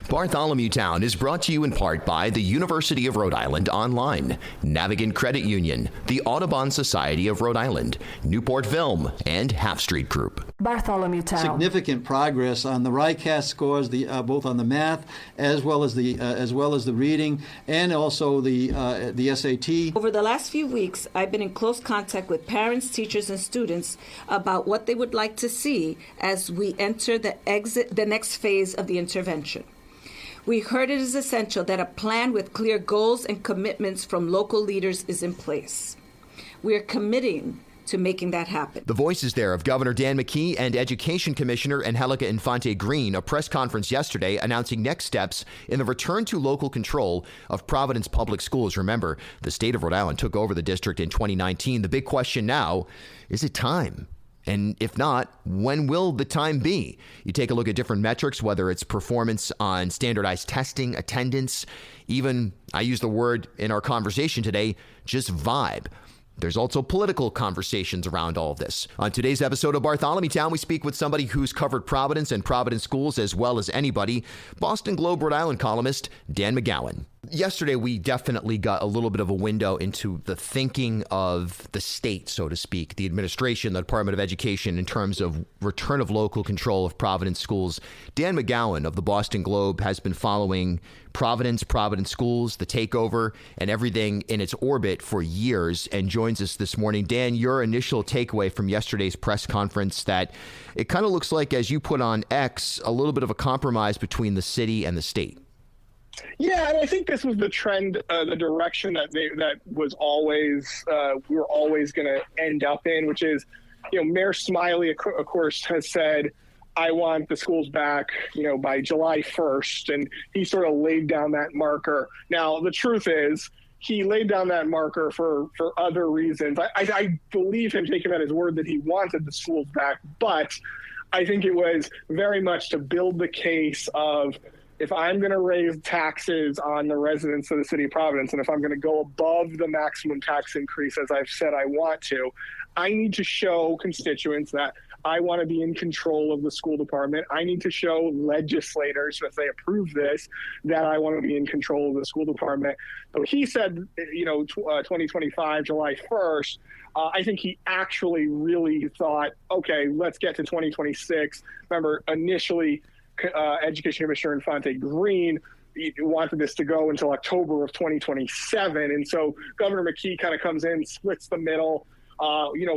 Bartholomew Town is brought to you in part by the University of Rhode Island Online, Navigant Credit Union, the Audubon Society of Rhode Island, Newport Film, and Half Street Group. Bartholomew Town. Significant progress on the RICAS scores, both on the math as well as the reading, and also the SAT. Over the last few weeks, I've been in close contact with parents, teachers, and students about what they would like to see as we enter the next phase of the intervention. We heard it is essential that a plan with clear goals and commitments from local leaders is in place. We are committing to making that happen. The voices there of Governor Dan McGowan and Education Commissioner Angelica Infante-Green, a press conference yesterday announcing next steps in the return to local control of Providence Public Schools. Remember, the state of Rhode Island took over the district in 2019. The big question now, is it time? And if not, when will the time be? You take a look at different metrics, whether it's performance on standardized testing, attendance, even, I use the word in our conversation today, just vibe. There's also political conversations around all of this. On today's episode of Bartholomew Town, we speak with somebody who's covered Providence and Providence schools as well as anybody, Boston Globe Rhode Island columnist Dan McGowan. Yesterday, we definitely got a little bit of a window into the thinking of the state, so to speak, the administration, the Department of Education, in terms of return of local control of Providence schools. Dan McGowan of the Boston Globe has been following Providence schools, the takeover, and everything in its orbit for years, and joins us this morning. Dan, your initial takeaway from yesterday's press conference, that it kind of looks like, as you put on X, a little bit of a compromise between the city and the state. Yeah, and I think this was the trend, the direction that was always we were always going to end up in, which is, Mayor Smiley, of course, has said, I want the schools back, by July 1st, and he sort of laid down that marker. Now, the truth is, he laid down that marker for other reasons. I believe him, take him at his word, that he wanted the schools back, but I think it was very much to build the case of, if I'm going to raise taxes on the residents of the city of Providence, and if I'm going to go above the maximum tax increase, as I've said I want to, I need to show constituents that I want to be in control of the school department. I need to show legislators, if they approve this, that I want to be in control of the school department. So he said, 2025, July 1st. I think he actually really thought, okay, let's get to 2026. Remember, initially, Education Commissioner Infante-Green wanted this to go until October of 2027. And so Governor McGowan kind of comes in, splits the middle.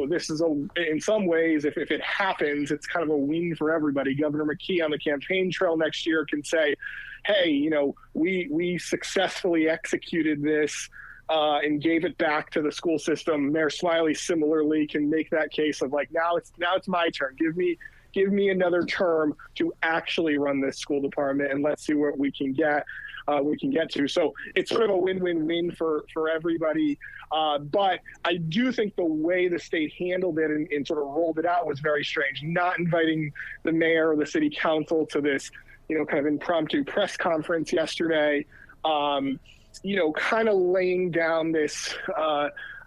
This is in some ways, if it happens, it's kind of a win for everybody. Governor McGowan on the campaign trail next year can say, hey, we successfully executed this and gave it back to the school system. Mayor Smiley similarly can make that case of like, now it's my turn. Give me another term to actually run this school department, and let's see what we can get to. So it's sort of a win-win-win for everybody. But I do think the way the state handled it and sort of rolled it out was very strange. Not inviting the mayor or the city council to this, kind of impromptu press conference yesterday. Kind of laying down this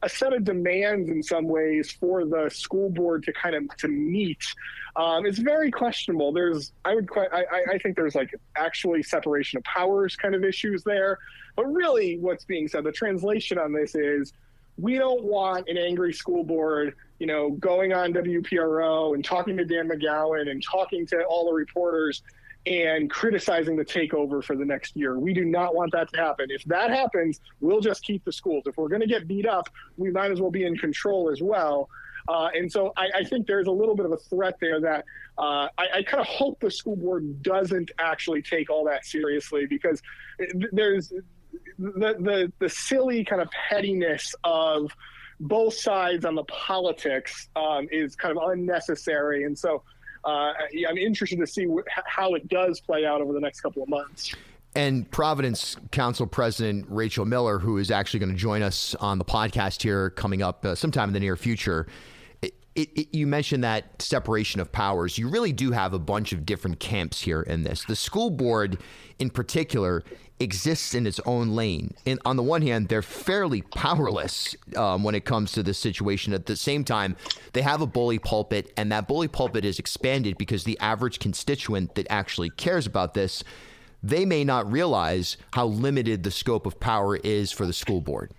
a set of demands in some ways for the school board to meet. It's very questionable. I think there's like actually separation of powers kind of issues there. But really what's being said, the translation on this is, we don't want an angry school board, going on WPRO and talking to Dan McGowan and talking to all the reporters and criticizing the takeover for the next year. We do not want that to happen. If that happens, we'll just keep the schools. If we're going to get beat up, we might as well be in control as well. And so I think there's a little bit of a threat there that I kind of hope the school board doesn't actually take all that seriously, because there's the silly kind of pettiness of both sides on the politics is kind of unnecessary. And so I'm interested to see how it does play out over the next couple of months. And Providence Council President Rachel Miller, who is actually going to join us on the podcast here coming up sometime in the near future, you mentioned that separation of powers. You really do have a bunch of different camps here in this. The school board in particular exists in its own lane. And on the one hand, they're fairly powerless when it comes to this situation. At the same time, they have a bully pulpit, and that bully pulpit is expanded because the average constituent that actually cares about this, they may not realize how limited the scope of power is for the school board.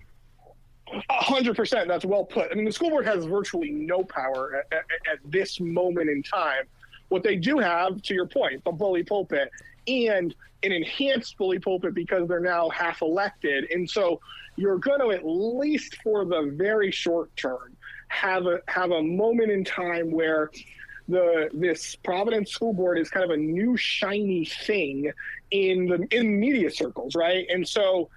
100%. That's well put. I mean, the school board has virtually no power at this moment in time. What they do have, to your point, the bully pulpit and an enhanced bully pulpit because they're now half elected. And so you're going to, at least for the very short term, have a moment in time where this Providence school board is kind of a new shiny thing in media circles, right? And so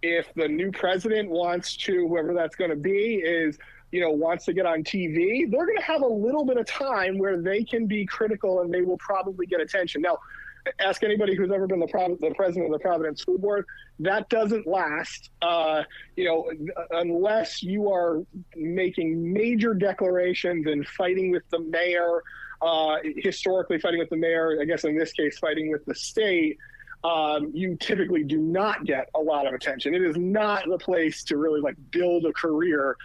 if the new president wants to, whoever that's going to be, wants to get on TV, they're going to have a little bit of time where they can be critical and they will probably get attention. Now, ask anybody who's ever been the president of the Providence School Board. That doesn't last, unless you are making major declarations and fighting with the mayor, historically fighting with the mayor, I guess in this case, fighting with the state. You typically do not get a lot of attention. It is not the place to really build a career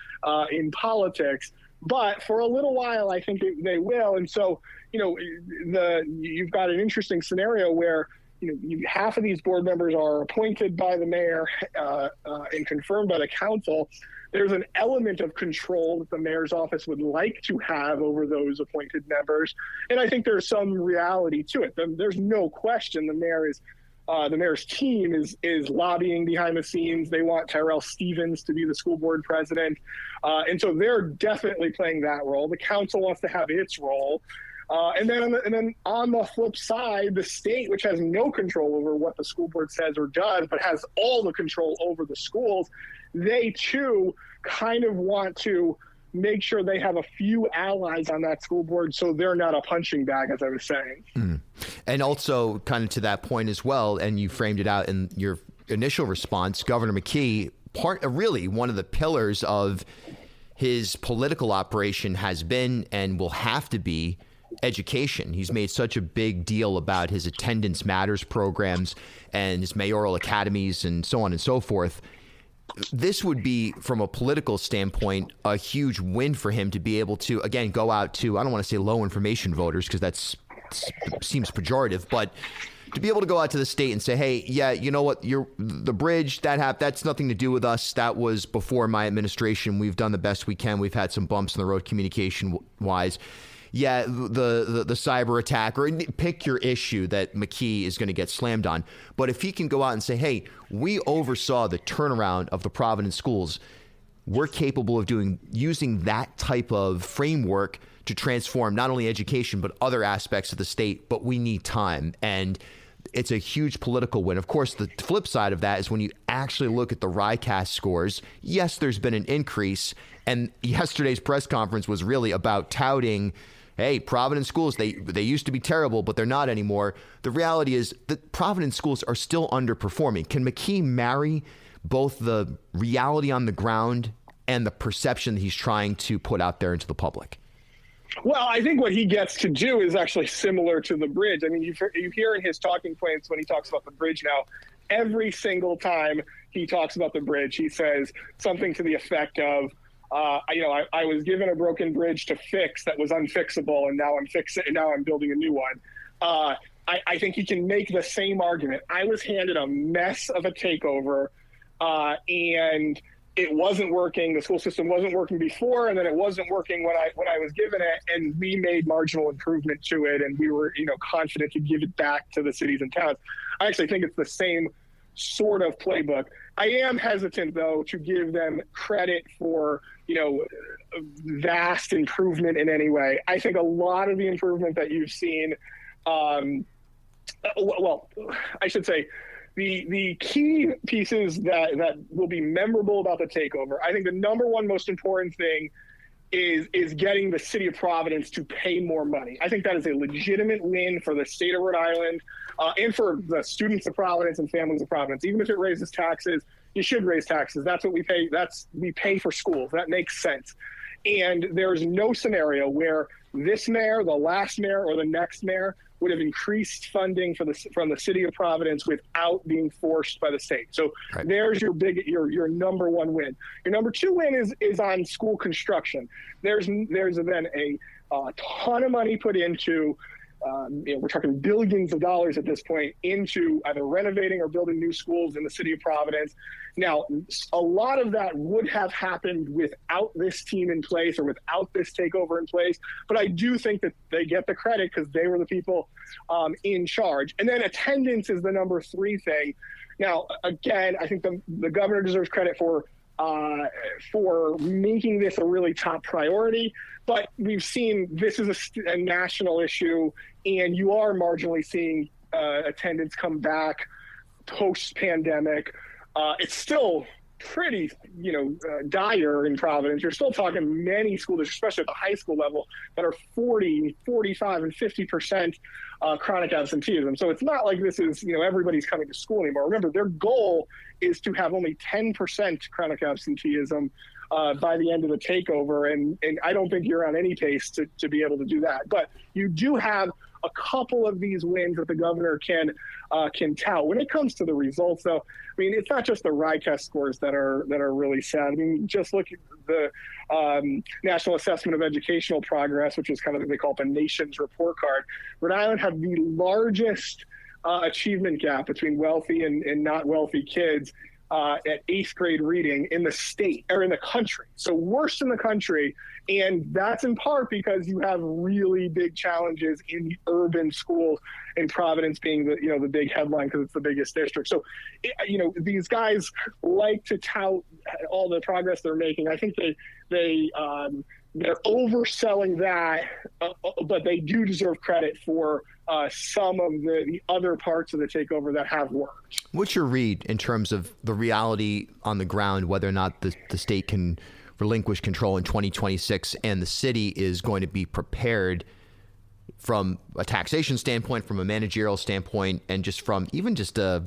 in politics. But for a little while, I think they will. And so, you've got an interesting scenario where half of these board members are appointed by the mayor and confirmed by the council. There's an element of control that the mayor's office would like to have over those appointed members, and I think there's some reality to it. There's no question the mayor's team is lobbying behind the scenes. They want Tyrell Stevens to be the school board president. And so they're definitely playing that role. The council wants to have its role. And then on the flip side, the state, which has no control over what the school board says or does, but has all the control over the schools, they too kind of want to make sure they have a few allies on that school board so they're not a punching bag, as I was saying. Mm. And also kind of to that point as well, and you framed it out in your initial response, Governor McKee, really one of the pillars of his political operation has been and will have to be education. He's made such a big deal about his attendance matters programs and his mayoral academies and so on and so forth. This would be, from a political standpoint, a huge win for him to be able to, again, go out to, I don't want to say low information voters because that seems pejorative, but to be able to go out to the state and say, hey, yeah, you know what, the bridge, that's nothing to do with us. That was before my administration. We've done the best we can. We've had some bumps in the road communication-wise. Yeah, the cyber attack, or pick your issue that McKee is going to get slammed on. But if he can go out and say, hey, we oversaw the turnaround of the Providence schools, we're capable of using that type of framework to transform not only education, but other aspects of the state, but we need time. And it's a huge political win. Of course, the flip side of that is when you actually look at the RICAS scores, yes, there's been an increase. And yesterday's press conference was really about touting, hey, Providence schools, they used to be terrible, but they're not anymore. The reality is that Providence schools are still underperforming. Can McKee marry both the reality on the ground and the perception that he's trying to put out there into the public? Well, I think what he gets to do is actually similar to the bridge. I mean, you hear in his talking points when he talks about the bridge now, every single time he talks about the bridge, he says something to the effect of, I was given a broken bridge to fix that was unfixable, and now I'm building a new one. I think he can make the same argument. I was handed a mess of a takeover, and it wasn't working. The school system wasn't working before, and then it wasn't working when I was given it, and we made marginal improvement to it, and we were confident to give it back to the cities and towns. I actually think it's the same sort of playbook. I am hesitant, though, to give them credit for vast improvement in any way. I think a lot of the improvement that you've seen, I should say, the key pieces that will be memorable about the takeover, I think the number one most important thing is getting the city of Providence to pay more money. I think that is a legitimate win for the state of Rhode Island and for the students of Providence and families of Providence. Even if it raises taxes, you should raise taxes. That's what we pay. We pay for schools. That makes sense. And there's no scenario where this mayor, the last mayor, or the next mayor would have increased funding from the city of Providence without being forced by the state. So right. There's your number one win. Your number two win is on school construction. There's been a ton of money put into we're talking billions of dollars at this point into either renovating or building new schools in the city of Providence. Now, a lot of that would have happened without this team in place or without this takeover in place. But I do think that they get the credit because they were the people in charge. And then attendance is the number 3 thing. Now, again, I think the governor deserves credit for making this a really top priority. But we've seen this is a national issue, and you are marginally seeing attendance come back post-pandemic. It's still pretty, dire in Providence. You're still talking many schools, especially at the high school level, that are 40, 45, and 50% chronic absenteeism. So it's not like this is, everybody's coming to school anymore. Remember, their goal is to have only 10% chronic absenteeism by the end of the takeover. And I don't think you're on any pace to be able to do that. But you do have a couple of these wins that the governor can tout. When it comes to the results, though, I mean, it's not just the RICAS scores that are really sad. I mean, just look at the National Assessment of Educational Progress, which is kind of what they call the nation's report card. Rhode Island had the largest achievement gap between wealthy and not wealthy kids at 8th grade reading in the state or in the country. So worst in the country. And that's in part because you have really big challenges in urban schools, and Providence being the big headline because it's the biggest district. So, these guys like to tout all the progress they're making. I think they're overselling that, but they do deserve credit for some of the other parts of the takeover that have worked. What's your read in terms of the reality on the ground, whether or not the state can relinquish control in 2026 and the city is going to be prepared from a taxation standpoint, from a managerial standpoint, and just from even just you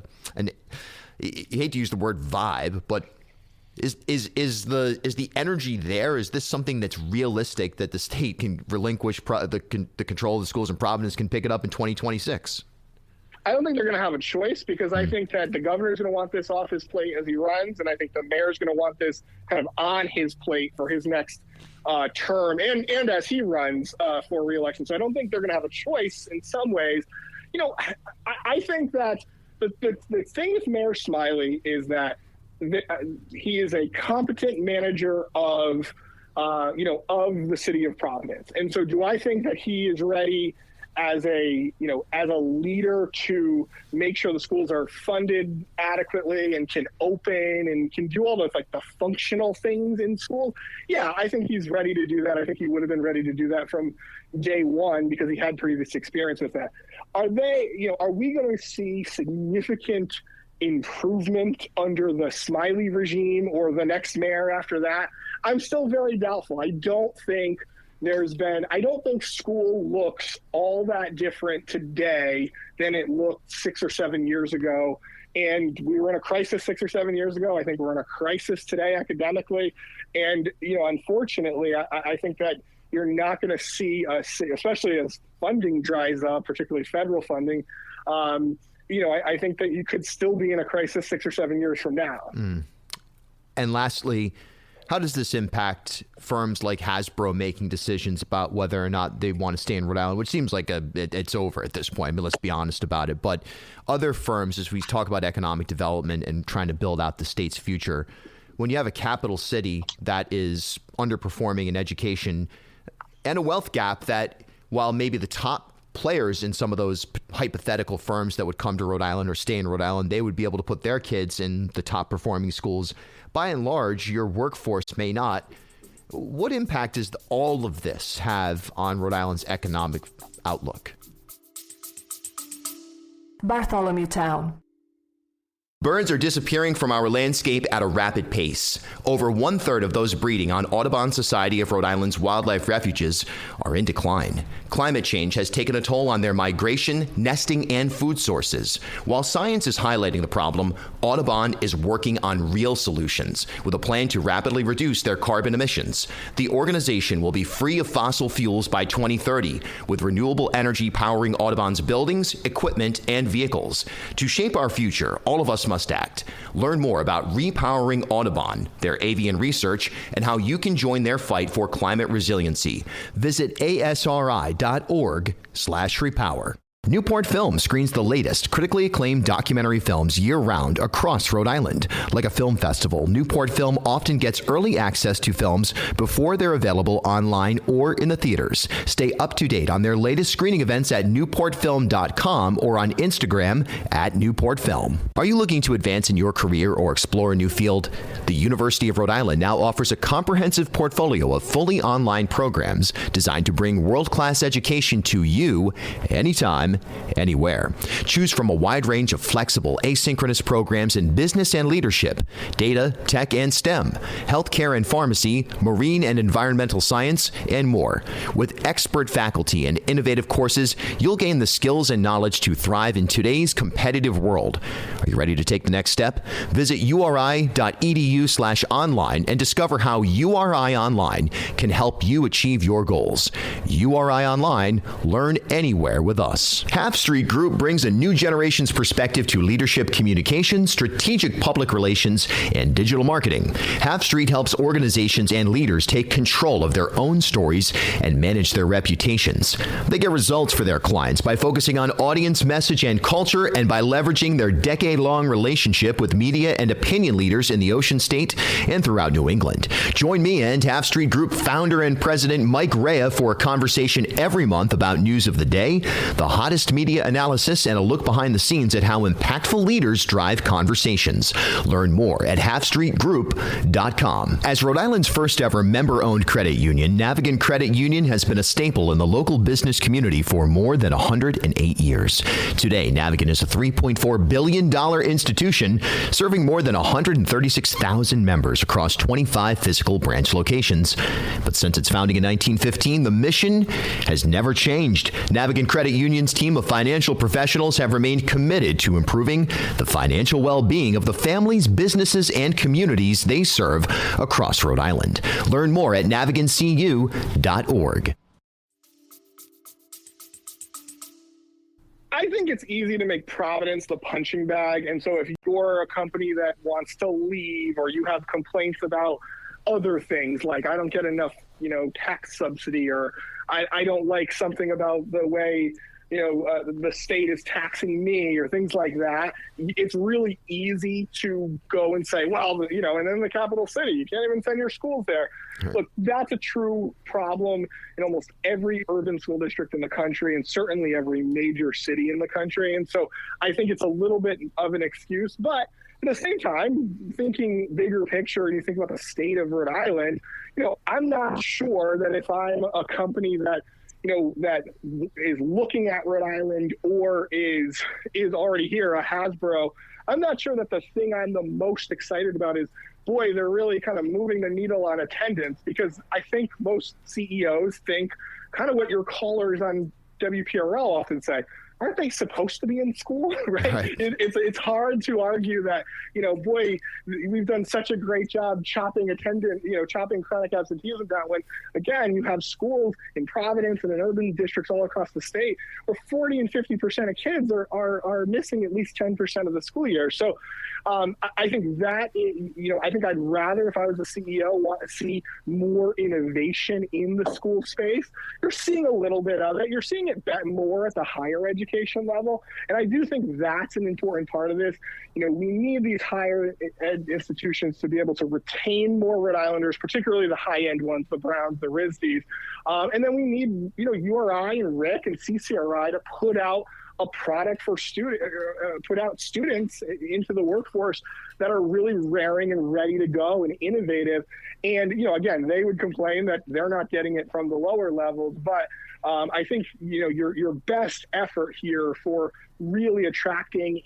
hate to use the word vibe, but is the energy there? Is this something that's realistic that the state can relinquish the control of the schools in Providence, can pick it up in 2026? I don't think they're going to have a choice because I think that the governor's going to want this off his plate as he runs, and I think the mayor's going to want this kind of on his plate for his next term and as he runs for re-election. So I don't think they're going to have a choice in some ways. I think that the thing with Mayor Smiley is that he is a competent manager of the city of Providence. And so do I think that he is ready as a leader to make sure the schools are funded adequately and can open and can do all those the functional things in schools? Yeah, I think he's ready to do that. I think he would have been ready to do that from day one because he had previous experience with that. Are we going to see significant improvement under the Smiley regime or the next mayor after that? I'm still very doubtful. I don't think school looks all that different today than it looked 6 or 7 years ago. And we were in a crisis 6 or 7 years ago. I think we're in a crisis today academically. And, unfortunately, I think that you're not going to see, especially as funding dries up, particularly federal funding, I think that you could still be in a crisis 6 or 7 years from now. And lastly, how does this impact firms like Hasbro making decisions about whether or not they want to stay in Rhode Island, which seems like it's over at this point. I mean, let's be honest about it. But other firms, as we talk about economic development and trying to build out the state's future, when you have a capital city that is underperforming in education and a wealth gap that, while maybe the top players in some of those hypothetical firms that would come to Rhode Island or stay in Rhode Island, they would be able to put their kids in the top performing schools. By and large, your workforce may not. What impact does all of this have on Rhode Island's economic outlook? Bartholomew Town. Birds are disappearing from our landscape at a rapid pace. Over 1/3 of those breeding on Audubon Society of Rhode Island's wildlife refuges are in decline. Climate change has taken a toll on their migration, nesting, and food sources. While science is highlighting the problem, Audubon is working on real solutions with a plan to rapidly reduce their carbon emissions. The organization will be free of fossil fuels by 2030, with renewable energy powering Audubon's buildings, equipment, and vehicles. To shape our future, all of us must act. Learn more about repowering Audubon, their avian research, and how you can join their fight for climate resiliency. Visit asri.org/repower. Newport Film screens the latest, critically acclaimed documentary films year-round across Rhode Island. Like a film festival, Newport Film often gets early access to films before they're available online or in the theaters. Stay up to date on their latest screening events at newportfilm.com or on Instagram at newportfilm. Are you looking to advance in your career or explore a new field? The University of Rhode Island now offers a comprehensive portfolio of fully online programs designed to bring world-class education to you anytime, anywhere. Choose from a wide range of flexible, asynchronous programs in business and leadership, data, tech and STEM, healthcare and pharmacy, marine and environmental science, and more. With expert faculty and innovative courses, you'll gain the skills and knowledge to thrive in today's competitive world. Are you ready to take the next step? Visit uri.edu/online and discover how URI Online can help you achieve your goals. URI Online, learn anywhere with us. Half Street Group brings a new generation's perspective to leadership communication, strategic public relations, and digital marketing. Half Street helps organizations and leaders take control of their own stories and manage their reputations. They get results for their clients by focusing on audience message and culture and by leveraging their decade-long relationship with media and opinion leaders in the Ocean State and throughout New England. Join me and Half Street Group founder and president Mike Rea for a conversation every month about news of the day, the hottest media analysis, and a look behind the scenes at how impactful leaders drive conversations. Learn more at halfstreetgroup.com. As Rhode Island's first ever member-owned credit union, Navigant Credit Union has been a staple in the local business community for more than 108 years. Today, Navigant is a $3.4 billion institution serving more than 136,000 members across 25 physical branch locations. But since its founding in 1915, the mission has never changed. Navigant Credit Union's team of financial professionals have remained committed to improving the financial well-being of the families, businesses, and communities they serve across Rhode Island. Learn more at navigantcu.org. I think it's easy to make Providence the punching bag. And so if you're a company that wants to leave or you have complaints about other things like I don't get enough, tax subsidy, or I don't like something about the way the state is taxing me, or things like that, it's really easy to go and say, well, and then the capital city, you can't even send your schools there. Right. Look, that's a true problem in almost every urban school district in the country, and certainly every major city in the country. And so I think it's a little bit of an excuse, but at the same time, thinking bigger picture, and you think about the state of Rhode Island, I'm not sure that if I'm a company that that is looking at Rhode Island or is already here, a Hasbro, I'm not sure that the thing I'm the most excited about is, boy, they're really kind of moving the needle on attendance, because I think most CEOs think kind of what your callers on WPRL often say. Aren't they supposed to be in school, right? It's hard to argue that, boy, we've done such a great job chopping chronic absenteeism down, when, again, you have schools in Providence and in urban districts all across the state where 40 and 50% of kids are missing at least 10% of the school year. So I think that, I think I'd rather, if I was a CEO, want to see more innovation in the school space. You're seeing a little bit of it. You're seeing it more at the higher education level. And I do think that's an important part of this. We need these higher ed institutions to be able to retain more Rhode Islanders, particularly the high-end ones, the Browns, the RISDs. And then we need, URI and RIC and CCRI to put out a product for put out students into the workforce that are really raring and ready to go and innovative. And, again, they would complain that they're not getting it from the lower levels, but I think, your best effort here for really attracting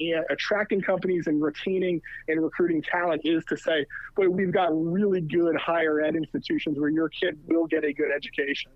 companies and retaining and recruiting talent is to say, boy, we've got really good higher ed institutions where your kid will get a good education.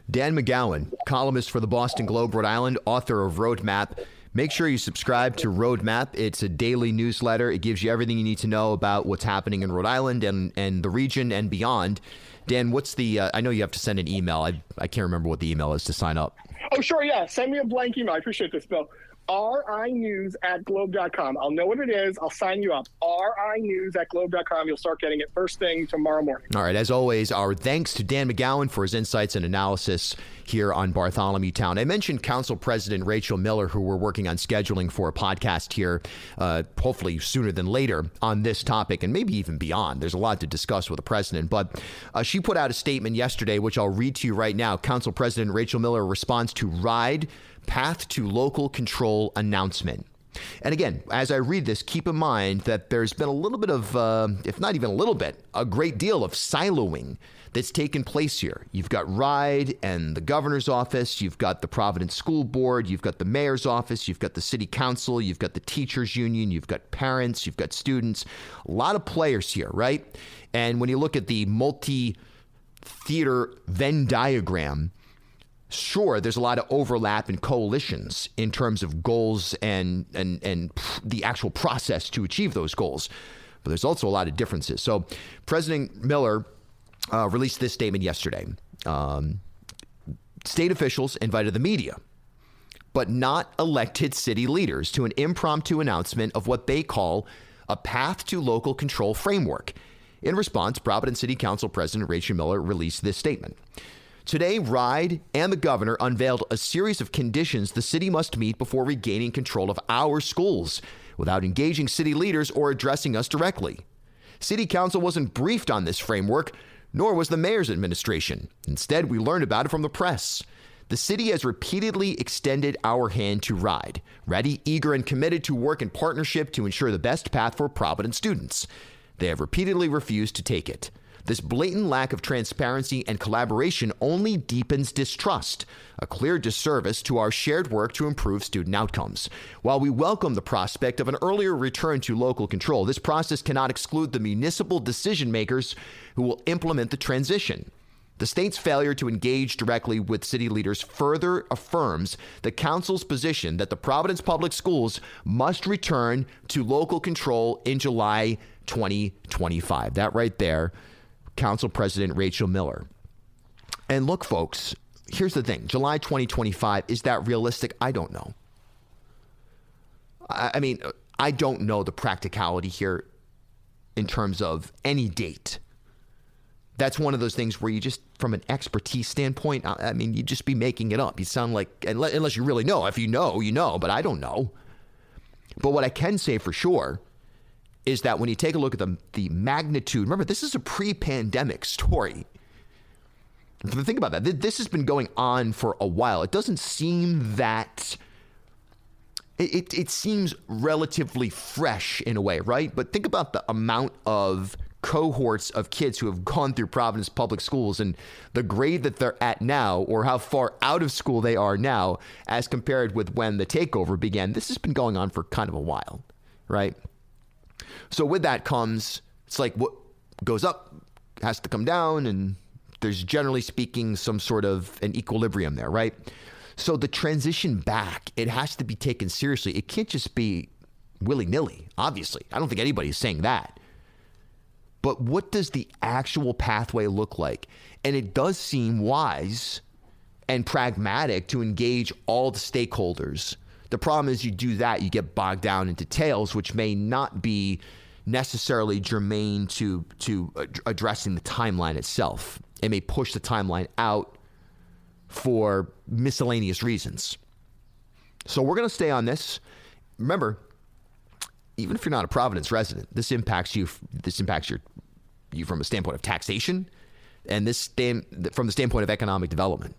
Dan McGowan, columnist for the Boston Globe Rhode Island, author of Roadmap. Make sure you subscribe to Roadmap. It's a daily newsletter. It gives you everything you need to know about what's happening in Rhode Island and the region and beyond. Dan, what's the, I know you have to send an email. I can't remember what the email is to sign up. Oh, sure, yeah. Send me a blank email. I appreciate this, Bill. rinews@globe.com. I'll know what it is. I'll sign you up. rinews@globe.com. You'll start getting it first thing tomorrow morning. All right. As always, our thanks to Dan McGowan for his insights and analysis here on Bartholomew Town. I mentioned Council President Rachel Miller, who we're working on scheduling for a podcast here, hopefully sooner than later on this topic, and maybe even beyond. There's a lot to discuss with the president, but she put out a statement yesterday, which I'll read to you right now. Council President Rachel Miller responds to RIDE Path to Local Control announcement. And again, as I read this, keep in mind that there's been a little bit of, if not even a little bit, a great deal of siloing that's taken place here. You've got RIDE and the governor's office. You've got the Providence School Board. You've got the mayor's office. You've got the city council. You've got the teachers union. You've got parents. You've got students. A lot of players here, right? And when you look at the multi-theater Venn diagram, sure, there's a lot of overlap and coalitions in terms of goals and the actual process to achieve those goals. But there's also a lot of differences. So President Miller released this statement yesterday. State officials invited the media, but not elected city leaders, to an impromptu announcement of what they call a path to local control framework. In response, Providence City Council President Rachel Miller released this statement. Today, RIDE and the governor unveiled a series of conditions the city must meet before regaining control of our schools without engaging city leaders or addressing us directly. City Council wasn't briefed on this framework, nor was the mayor's administration. Instead, we learned about it from the press. The city has repeatedly extended our hand to RIDE, ready, eager, and committed to work in partnership to ensure the best path for Providence students. They have repeatedly refused to take it. This blatant lack of transparency and collaboration only deepens distrust, a clear disservice to our shared work to improve student outcomes. While we welcome the prospect of an earlier return to local control, this process cannot exclude the municipal decision makers who will implement the transition. The state's failure to engage directly with city leaders further affirms the council's position that the Providence Public Schools must return to local control in July 2025. That right there, Council President Rachel Miller. And look, folks, here's the thing. July 2025, is that realistic? I don't know. I mean, I don't know the practicality here in terms of any date. That's one of those things where you just, from an expertise standpoint, I mean, you'd just be making it up. You sound like, unless you really know. If you know, you know, but I don't know. But what I can say for sure is that when you take a look at the magnitude, remember, this is a pre-pandemic story. Think about that. This has been going on for a while. It doesn't seem that, it seems relatively fresh in a way, right? But think about the amount of cohorts of kids who have gone through Providence Public Schools and the grade that they're at now, or how far out of school they are now as compared with when the takeover began. This has been going on for kind of a while, right? So with that comes, it's like what goes up has to come down, and there's, generally speaking, some sort of an equilibrium there, right? So the transition back, it has to be taken seriously. It can't just be willy-nilly, obviously. I don't think anybody's saying that. But what does the actual pathway look like? And it does seem wise and pragmatic to engage all the stakeholders. The problem is you do that, you get bogged down in details, which may not be necessarily germane to addressing the timeline itself. It may push the timeline out for miscellaneous reasons. So we're going to stay on this. Remember, even if you're not a Providence resident, this impacts you. This impacts you from a standpoint of taxation, and from the standpoint of economic development.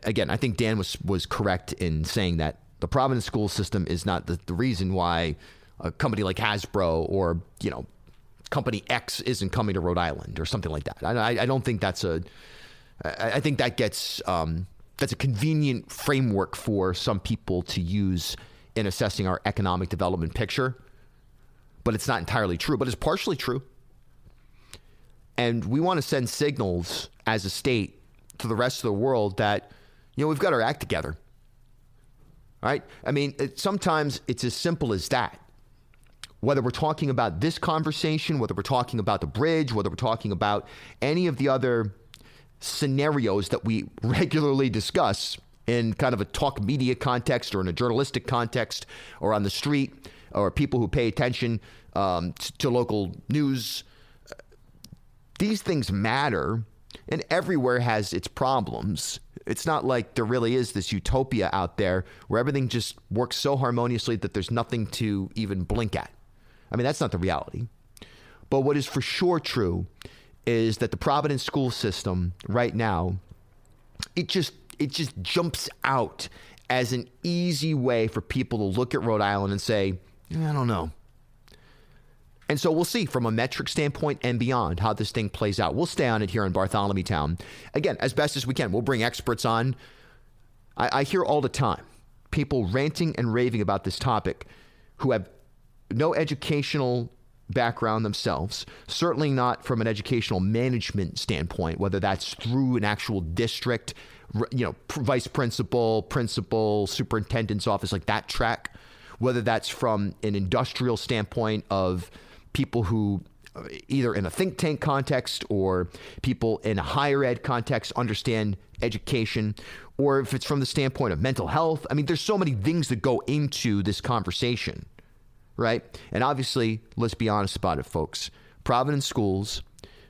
Again, I think Dan was correct in saying that the Providence school system is not the reason why a company like Hasbro or, company X isn't coming to Rhode Island or something like that. I don't think that's I think that gets that's a convenient framework for some people to use in assessing our economic development picture, but it's not entirely true, but it's partially true. And we want to send signals as a state to the rest of the world that, we've got our act together. All right? I mean, sometimes it's as simple as that. Whether we're talking about this conversation, whether we're talking about the bridge, whether we're talking about any of the other scenarios that we regularly discuss in kind of a talk media context or in a journalistic context or on the street or people who pay attention to local news. These things matter, and everywhere has its problems. It's not like there really is this utopia out there where everything just works so harmoniously that there's nothing to even blink at. I mean, that's not the reality. But what is for sure true is that the Providence school system right now, it just jumps out as an easy way for people to look at Rhode Island and say, I don't know. And so we'll see from a metric standpoint and beyond how this thing plays out. We'll stay on it here in Bartholomew Town. Again, as best as we can. We'll bring experts on. I hear all the time people ranting and raving about this topic who have no educational background themselves, certainly not from an educational management standpoint, whether that's through an actual district, vice principal, superintendent's office, like that track, whether that's from an industrial standpoint of people who either in a think tank context or people in a higher ed context understand education, or if it's from the standpoint of mental health. I mean, there's so many things that go into this conversation. Right? And obviously, let's be honest about it, folks. Providence schools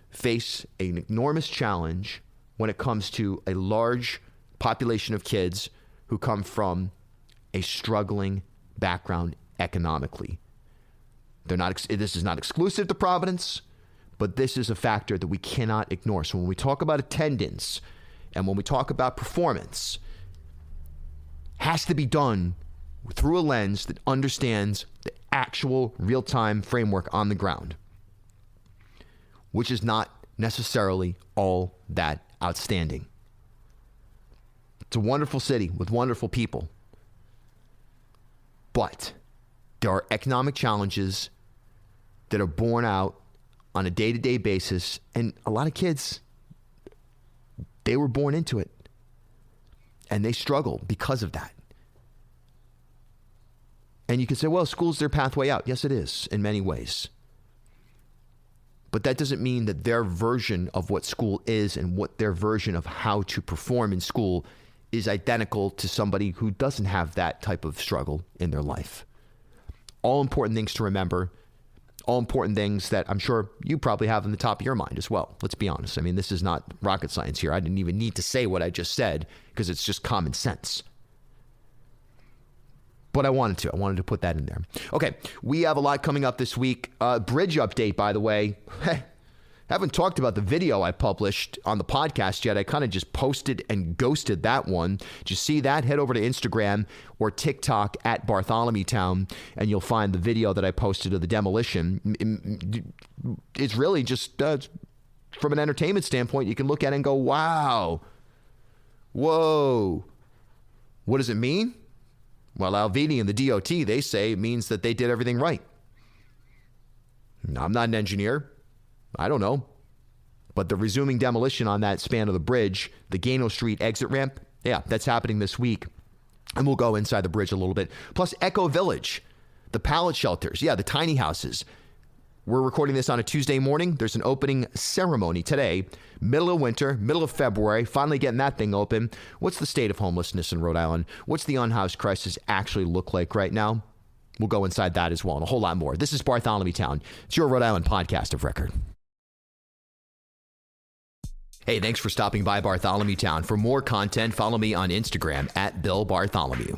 face an enormous challenge when it comes to a large population of kids who come from a struggling background economically. This is not exclusive to Providence, but this is a factor that we cannot ignore. So when we talk about attendance and when we talk about performance, it has to be done through a lens that understands the actual real-time framework on the ground, which is not necessarily all that outstanding. It's a wonderful city with wonderful people, but there are economic challenges that are borne out on a day-to-day basis, and a lot of kids, they were born into it, and they struggle because of that. And you can say, well, school's their pathway out. Yes, it is in many ways. But that doesn't mean that their version of what school is and what their version of how to perform in school is identical to somebody who doesn't have that type of struggle in their life. All important things to remember. All important things that I'm sure you probably have in the top of your mind as well. Let's be honest. I mean, this is not rocket science here. I didn't even need to say what I just said because it's just common sense. But I wanted to put that in there. Okay, we have a lot coming up this week. Bridge update, by the way. Haven't talked about the video I published on the podcast yet. I kind of just posted and ghosted that one. Did you see that? Head over to Instagram or TikTok at Bartholomew Town, and you'll find the video that I posted of the demolition. It's really just, from an entertainment standpoint, you can look at it and go, wow, whoa. What does it mean? Well, Alvini and the DOT, they say it means that they did everything right. I'm not an engineer. I don't know. But the resuming demolition on that span of the bridge, the Gano Street exit ramp, yeah, that's happening this week. And we'll go inside the bridge a little bit. Plus Echo Village, the pallet shelters, yeah, the tiny houses. We're recording this on a Tuesday morning. There's an opening ceremony today, middle of winter, middle of February, finally getting that thing open. What's the state of homelessness in Rhode Island? What's the unhoused crisis actually look like right now? We'll go inside that as well and a whole lot more. This is Bartholomew Town. It's your Rhode Island podcast of record. Hey, thanks for stopping by Bartholomew Town. For more content, follow me on Instagram at Bill Bartholomew.